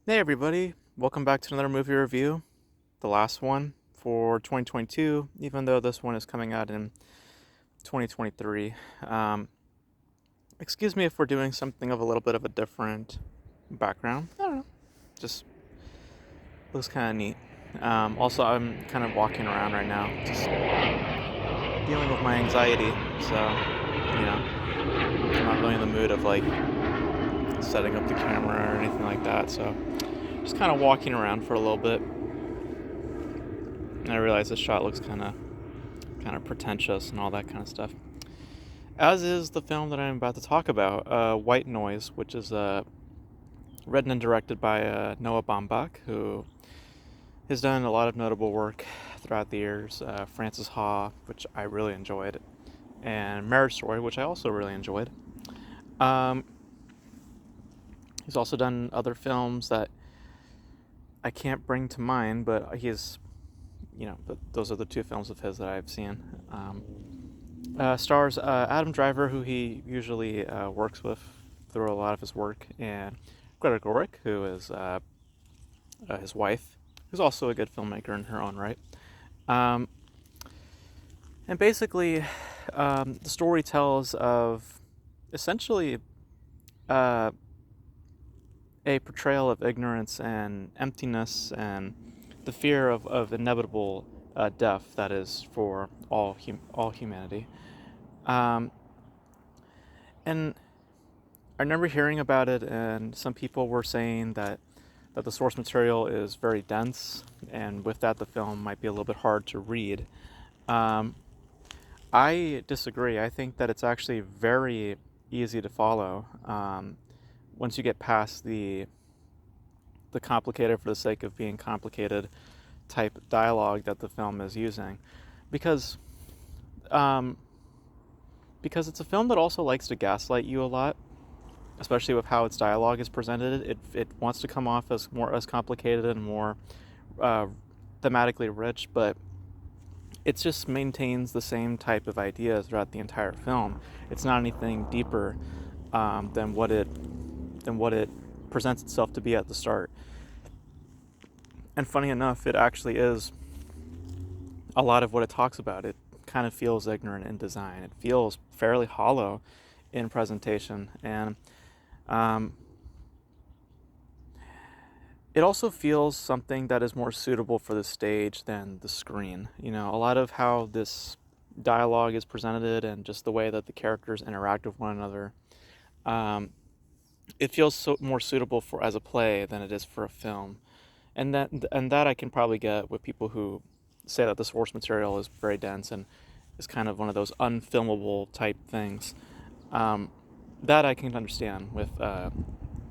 Hey everybody, welcome back to another movie review, the last one for 2022, even though this one is coming out in 2023. Um, Excuse me if we're doing something of a little bit of a different background. I don't know, just looks kind of neat. Also, I'm kind of walking around right now, just dealing with my anxiety, so, I'm not really in the mood of like setting up the camera or anything like that, so just kind of walking around for a little bit. And I realize this shot looks kind of pretentious and all that kind of stuff. As is the film that I'm about to talk about, White Noise, which is written and directed by Noah Baumbach, who has done a lot of notable work throughout the years. Frances Ha, which I really enjoyed, and Marriage Story, which I also really enjoyed. Um, he's also done other films that I can't bring to mind, but those are the two films of his that I've seen. Stars Adam Driver, who he usually works with through a lot of his work, and Greta Gerwig, who is his wife, who's also a good filmmaker in her own right. Um, and basically, the story tells of essentially uh, a portrayal of ignorance and emptiness and the fear of inevitable death that is for all humanity. Um, and I remember hearing about it, and some people were saying that the source material is very dense, and with that, the film might be a little bit hard to read. Um, I disagree. I think that it's actually very easy to follow once you get past the complicated for the sake of being complicated type dialogue that the film is using, because um, because it's a film that also likes to gaslight you a lot, especially with how its dialogue is presented. It wants to come off as complicated and more uh, thematically rich, but it just maintains the same type of idea throughout the entire film. It's not anything deeper than what it presents itself to be at the start. And funny enough, it actually is a lot of what it talks about. It kind of feels ignorant in design. It feels fairly hollow in presentation, and um, it also feels something that is more suitable for the stage than the screen. A lot of how this dialogue is presented and just the way that the characters interact with one another, um, it feels so more suitable for as a play than it is for a film. And that I can probably get with people who say that the source material is very dense and is kind of one of those unfilmable type things. Um, that I can understand with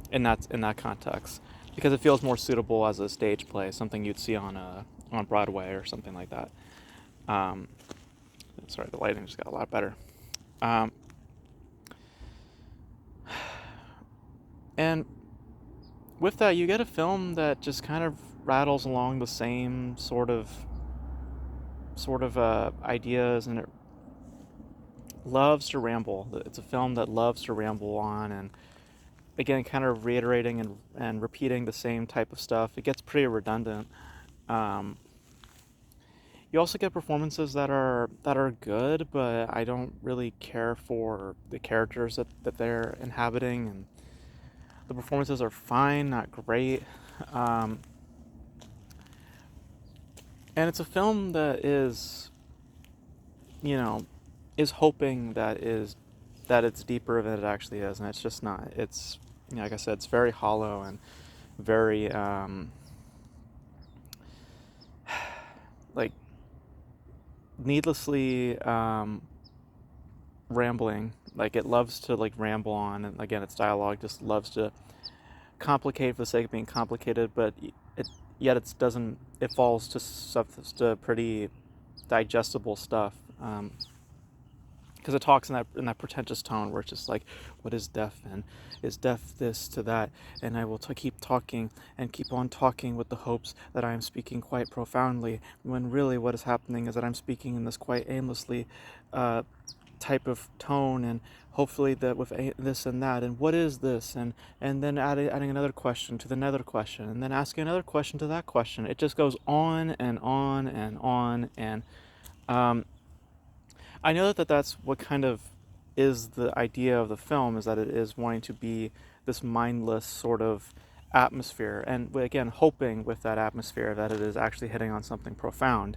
in that context, because it feels more suitable as a stage play, something you'd see on Broadway or something like that. Um, Sorry, the lighting just got a lot better. Um, and with that, you get a film that just kind of rattles along the same sort of ideas, and it loves to ramble. It's a film that loves to ramble on, and again, kind of reiterating and repeating the same type of stuff. It gets pretty redundant. Um, you also get performances that are good, but I don't really care for the characters that they're inhabiting, and the performances are fine, not great. Um, and it's a film that you know, is hoping that it's deeper than it actually is, and it's just not. It's like I said, it's very hollow and very like needlessly rambling. Like it loves to like ramble on, and again, its dialogue just loves to complicate for the sake of being complicated, but it yet it doesn't. It falls to stuff to pretty digestible stuff. Because it talks in that pretentious tone where it's just like, what is death, and is death this to that, and I will keep talking and keep on talking with the hopes that I am speaking quite profoundly, when really what is happening is that I'm speaking in this quite aimlessly uh, type of tone, and hopefully that with this and that, and what is this, and then adding another question to the another question, and then asking another question to that question. It just goes on and on and on, and um, I know that that's what kind of is the idea of the film, is that it is wanting to be this mindless sort of atmosphere, and again hoping with that atmosphere that it is actually hitting on something profound,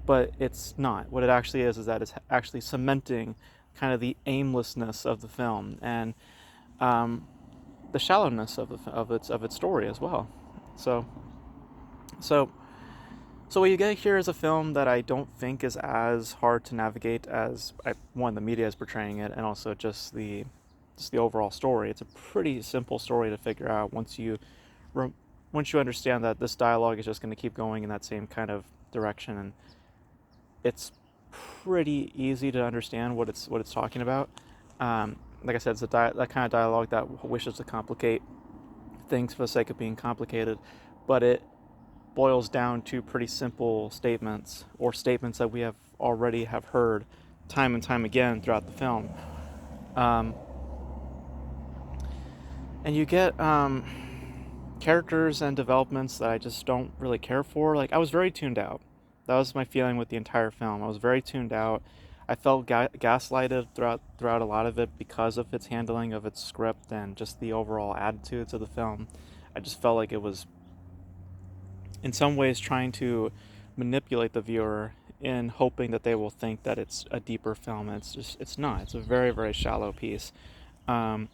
but it's not. What it actually is that it's actually cementing kind of the aimlessness of the film, and um, the shallowness of its story as well. So so so what you get here is a film that I don't think is as hard to navigate as one, the media is portraying it, and also just the overall story. It's a pretty simple story to figure out once you understand that this dialogue is just going to keep going in that same kind of direction, and it's pretty easy to understand what it's talking about. Like I said, it's that kind of dialogue that wishes to complicate things for the sake of being complicated, but it boils down to pretty simple statements, or statements that we have already have heard time and time again throughout the film. Um, and you get characters and developments that I just don't really care for. Like, I was very tuned out. That was my feeling with the entire film. I was very tuned out. I felt gaslighted throughout a lot of it because of its handling of its script and just the overall attitudes of the film. I just felt like it was in some ways trying to manipulate the viewer in hoping that they will think that it's a deeper film. And it's not. It's a very, very shallow piece. Um,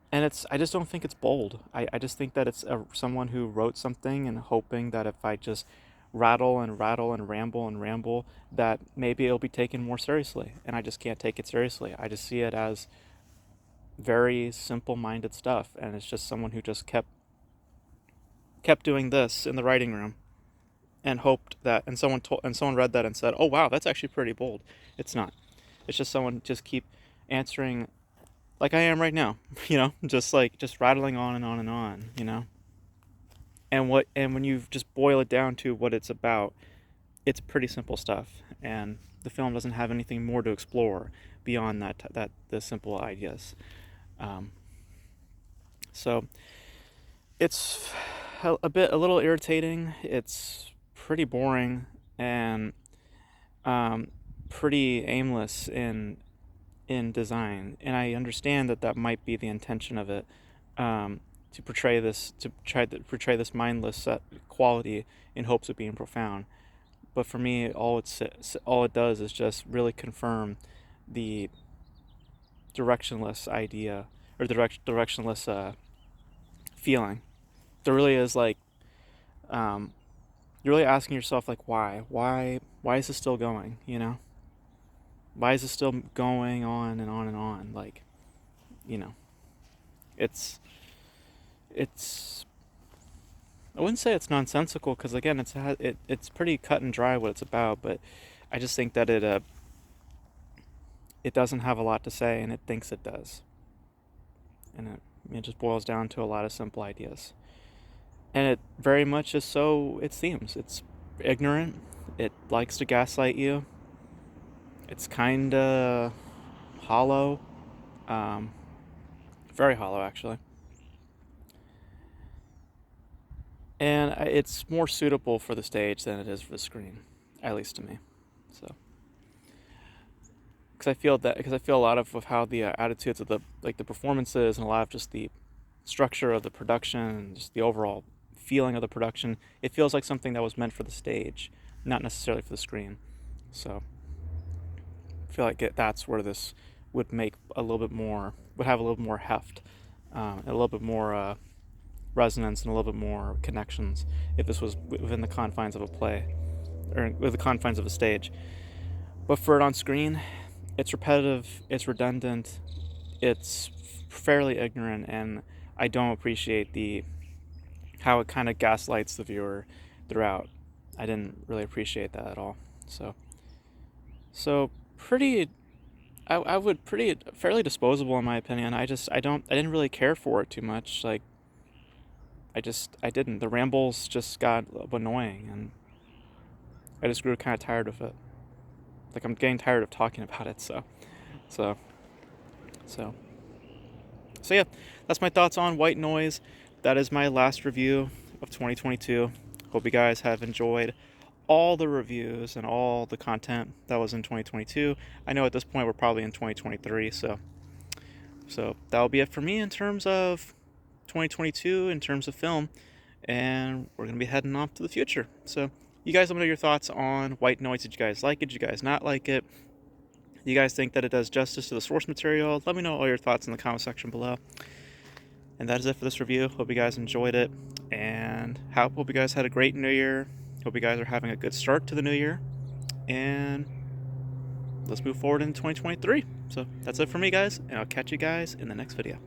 and I just don't think it's bold. I just think that it's someone who wrote something and hoping that if I just rattle and rattle and ramble, that maybe it'll be taken more seriously. And I just can't take it seriously. I just see it as very simple-minded stuff, and it's just someone who just kept doing this in the writing room and hoped that, and someone read that and said, "Oh wow, that's actually pretty bold." It's not. It's just someone just keep answering like I am right now, just rattling on and on and on. And when you just boil it down to what it's about, it's pretty simple stuff, and the film doesn't have anything more to explore beyond that the simple ideas. Um, so it's a little irritating. It's pretty boring, and um, pretty aimless in design, and I understand that might be the intention of it, to portray this mindless quality in hopes of being profound. But for me, all it does is just really confirm the directionless idea, or directionless feeling. There really is like, you're really asking yourself like, why is this still going? Why is this still going on and on and on? Like, you know, it's it's I wouldn't say it's nonsensical, because again, it's pretty cut and dry what it's about. But I just think that it doesn't have a lot to say, and it thinks it does, and it just boils down to a lot of simple ideas. And it very much is so it seems. It's ignorant. It likes to gaslight you. It's kind of hollow, um, very hollow actually, and it's more suitable for the stage than it is for the screen, at least to me. So, because I feel a lot of how the attitudes of the performances, and a lot of just the structure of the production, and just the overall feeling of the production, it feels like something that was meant for the stage, not necessarily for the screen. So I feel like that's where this would have a little bit more heft, and a little bit more resonance, and a little bit more connections if this was within the confines of a play, or with the confines of a stage. But for it on screen, it's repetitive, it's redundant, it's fairly ignorant, and I don't appreciate how it kind of gaslights the viewer throughout. I didn't really appreciate that at all. So pretty, I would pretty fairly disposable in my opinion. I didn't really care for it too much. Like, I didn't. The rambles just got annoying, and I just grew kind of tired of it. like I'm getting tired of talking about it. So so so yeah, that's my thoughts on White Noise. That is my last review of 2022. Hope you guys have enjoyed all the reviews and all the content that was in 2022. I know at this point we're probably in 2023, so that'll be it for me in terms of 2022 in terms of film, and we're gonna be heading off to the future. So you guys let me know your thoughts on White Noise. Did you guys like it? Did you guys not like it? Do you guys think that it does justice to the source material? Let me know all your thoughts in the comment section below. And that is it for this review. Hope you guys enjoyed it, and hope you guys had a great new year. Hope you guys are having a good start to the new year, and let's move forward in 2023. So that's it for me, guys, and I'll catch you guys in the next video.